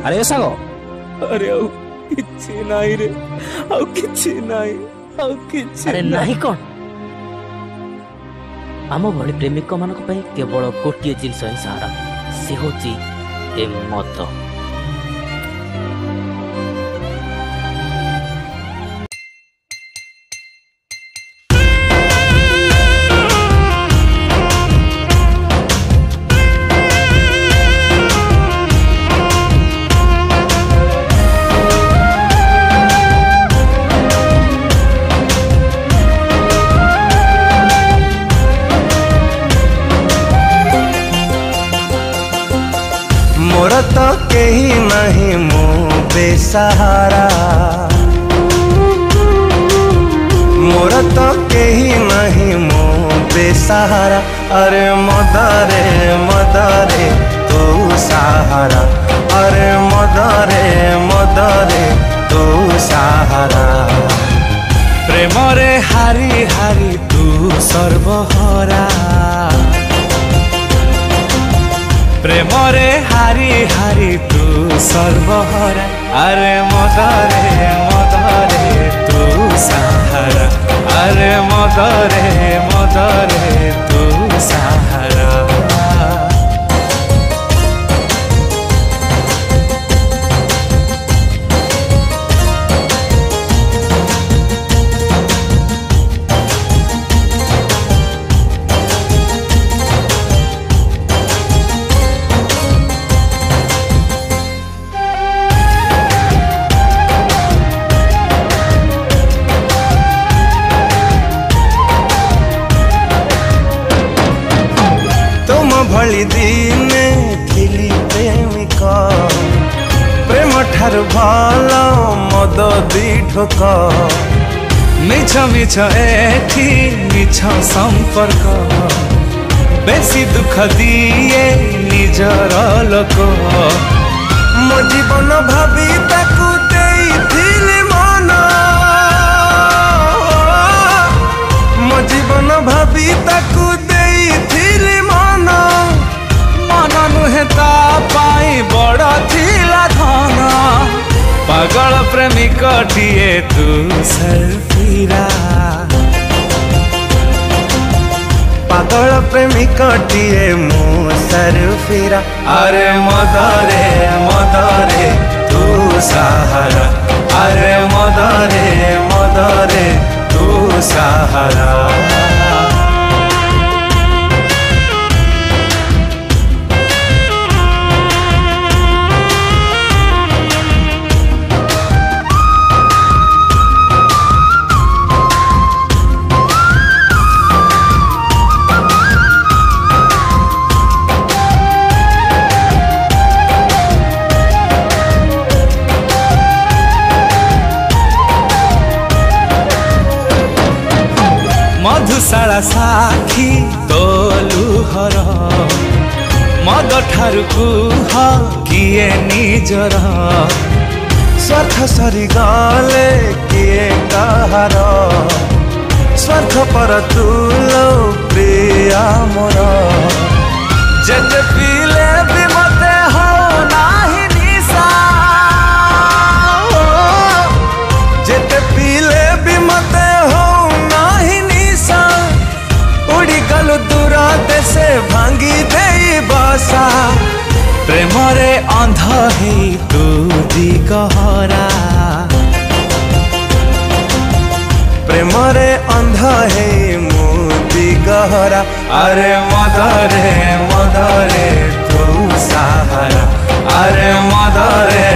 अरे सागो अरे किछि नाही रे किछि नाही किछि अरे नाही कोन आम भली प्रेमिक मान केवल गोटे जिनस ही सहारा से होची ए मत। मोर तो कहीं नहीं मो बेसहारा, मोर तो कहीं नहीं मो बेसहारा। अरे मदरे तू सहारा, अरे मदरे तू सहारा। प्रेम रे हारी हारी तू सर्वहरा, प्रेम रे हारी हारी तू सर्वहरा। अरे मदरे तू सहारा, अरे मदरे तू सहारा। भली दिने थिली प्रेमिक, प्रेम ठार भल मद दी ठोक। मिछ मिछ एठी मिछ संपर्क, बेसी दुख दिए निजर लोक। मो जीवन भावी ताकू देइथिली मन, मो जीवन भावी ताकू देइथिली मन। मन नुहे ता पाई बड़ थिला धन, पागल प्रेमिक टीए तू सर्फिरा। पागल प्रेमिक टीए मो सर्फिरा। अरे मदरे तू सहारा, अरे मदरे तू सहारा। मधुशाला साखी तोलू हर, मद ठार कुह किए निजर। स्वार्थ सरी गले किए कहार, स्वार्थ पर तुलो प्रिया मोर। जेते पीले भी मते हो नाही निशा, जेते पीले भी मते हो दूर देशे भांगी दे बसा। प्रेम रे अंध ही तू दिगहरा, प्रेम रे अंध है मु दिगहरा। अरे मदरे तू सहारा, अरे मदरे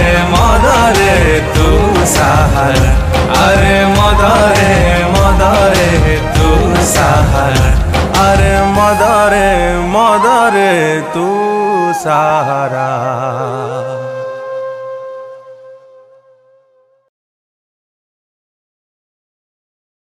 तू सहारा। अरे मदरे तू सहारा, अरे मदरे तू सहारा।